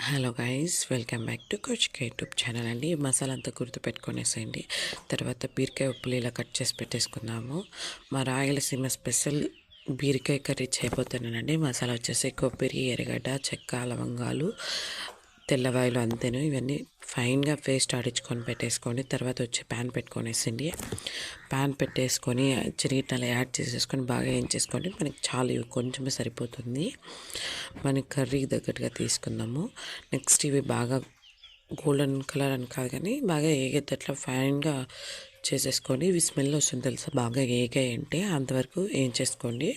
Hello guys, welcome back to Kochika YouTube channel అండి. ఈ మసాలా అంతా గుర్తుపెట్టుకునేసేయండి. తర్వాత బీరకాయ ఉప్పులు ఇలా కట్ చేసి పెట్టేసుకున్నాము. మా రాయలసీమ స్పెషల్ బీరకాయ కర్రీ చేయబోతున్నానండి. మసాలా వచ్చేసి కొబ్బరి, ఎర్రగడ్డ, చెక్క, లవంగాలు, తెల్లవాయలు అంతేను. ఇవన్నీ ఫైన్గా పేస్ట్ ఆడించుకొని పెట్టేసుకోండి. తర్వాత వచ్చి ప్యాన్ పెట్టుకొనేసిండి. ప్యాన్ పెట్టేసుకొని చిరిగిటలు యాడ్ చేసేసుకొని బాగా వేయించేసుకోండి. మనకి చాలు, ఇవి కొంచెమే సరిపోతుంది. మనకి కర్రీకి తగ్గట్టుగా తీసుకుందాము. నెక్స్ట్ ఇవి బాగా గోల్డెన్ కలర్ అని కాదు కానీ బాగా ఏగేటట్లా ఫైన్గా చేసేసుకోండి. ఇవి స్మెల్ వస్తుంది తెలుసా, బాగా ఏగాయంటే అంతవరకు వేయించేసుకోండి.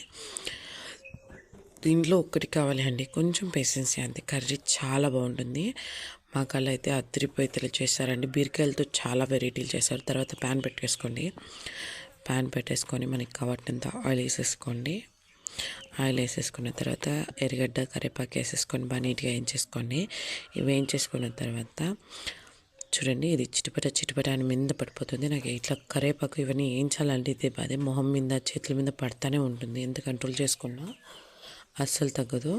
దీంట్లో ఒక్కటి కావాలి అండి, కొంచెం పేషెన్సీ, అంతే. కర్రీ చాలా బాగుంటుంది. మా కళ్ళు అయితే అద్దరిపోయితలు చేశారండి. బీరకాయలతో చాలా వెరైటీలు చేశారు. తర్వాత ప్యాన్ పెట్టేసుకోండి. ప్యాన్ పెట్టేసుకొని మనకి కావాల్సినంత ఆయిల్ వేసేసుకోండి. ఆయిల్ వేసేసుకున్న తర్వాత ఎర్రగడ్డ, కరివేపాకు వేసేసుకొని బాగా నీట్గా వేయించేసుకోండి. ఇవి వేయించేసుకున్న తర్వాత చూడండి, ఇది చిటపట అని మీద పడిపోతుంది. నాకు ఇట్లా కరివేపాకు ఇవన్నీ వేయించాలంటే ఇదే అదే మొహం మీద, చేతుల మీద పడతానే ఉంటుంది. ఎంత కంట్రోల్ చేసుకున్నా అస్సలు తగ్గదు.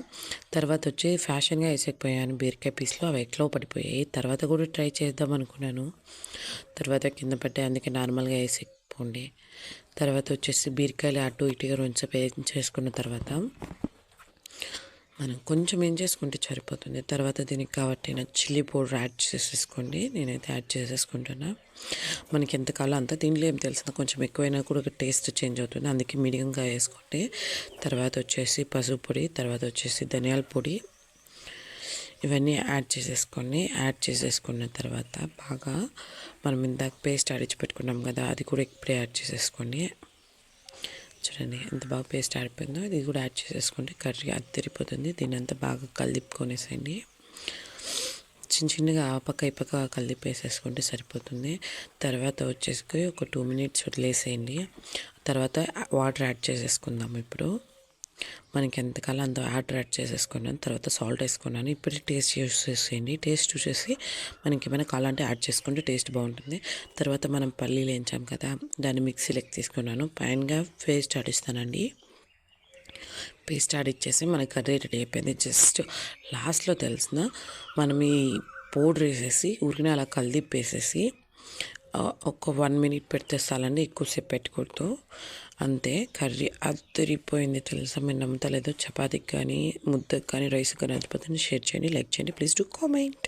తర్వాత వచ్చి ఫ్యాషన్గా వేసేకపోయాను బీరకాయ పీస్లో, అవి ఎట్లో పడిపోయాయి. తర్వాత కూడా ట్రై చేద్దాం అనుకున్నాను, తర్వాత కింద పట్టే, అందుకే నార్మల్గా వేసేకపోండి. తర్వాత వచ్చేసి బీరకాయలు అటు ఇటుగా వేయించేసుకున్న తర్వాత మనం కొంచెం ఏం చేసుకుంటే సరిపోతుంది. తర్వాత దీనికి కాబట్టి చిల్లీ పౌడర్ యాడ్ చేసేసుకోండి. నేనైతే యాడ్ చేసేసుకుంటున్నా. మనకి ఎంత కావాలో అంత. దీంట్లో ఏం తెలిసిన కొంచెం ఎక్కువైనా కూడా టేస్ట్ చేంజ్ అవుతుంది, అందుకే మీడియంగా వేసుకోండి. తర్వాత వచ్చేసి పసుపు పొడి, తర్వాత వచ్చేసి ధనియాల పొడి, ఇవన్నీ యాడ్ చేసేసుకోండి. యాడ్ చేసేసుకున్న తర్వాత బాగా మనం ఇందాక పేస్ట్ ఆడించి పెట్టుకున్నాం కదా, అది కూడా ఇప్పుడే యాడ్ చేసేసుకోండి. చూడండి ఎంత బాగా పేస్ట్ ఆడిపోయిందో. ఇది కూడా యాడ్ చేసేసుకోండి. కర్రీ అద్దరిపోతుంది. దీన్ని అంతా బాగా కలిపుకొనేసేయండి. చిన్నగా ఆ పక్క ఈ పక్క కలిపేసేసుకుంటే సరిపోతుంది. తర్వాత వచ్చేసి ఒక 2 minutes వదిలేసేయండి. తర్వాత వాటర్ యాడ్ చేసేసుకుందాము. ఇప్పుడు మనకి ఎంత కాలం అంత వాటర్ యాడ్ చేసేసుకున్నాను. తర్వాత సాల్ట్ వేసుకున్నాను. ఇప్పుడు టేస్ట్ చూసేసేయండి. టేస్ట్ చూసేసి మనకి ఏమైనా కావాలంటే యాడ్ చేసుకుంటే టేస్ట్ బాగుంటుంది. తర్వాత మనం పల్లీలు వేయించాం కదా, దాన్ని మిక్సీలోకి తీసుకున్నాను. పైనగా పేస్ట్ ఆడిస్తానండి. పేస్ట్ ఆడిచ్చేసి మన కర్రీ రెడీ అయిపోయింది. జస్ట్ లాస్ట్లో తెలిసిన మనం ఈ పౌడర్ వేసేసి ఊరికనే అలా కలిపేసేసి ఒక 1 minute పెడితే చాలండి, ఎక్కువసేపు పెట్టకూడదు. అంతే, కర్రీ అద్దరిపోయింది తెలుసా. మీరు నమ్ముతలేదో. చపాతీకి కానీ, ముద్దకి కానీ, రైస్కి కానీ అదిపోతుంది. షేర్ చేయండి, లైక్ చేయండి, ప్లీజ్ డూ కామెంట్.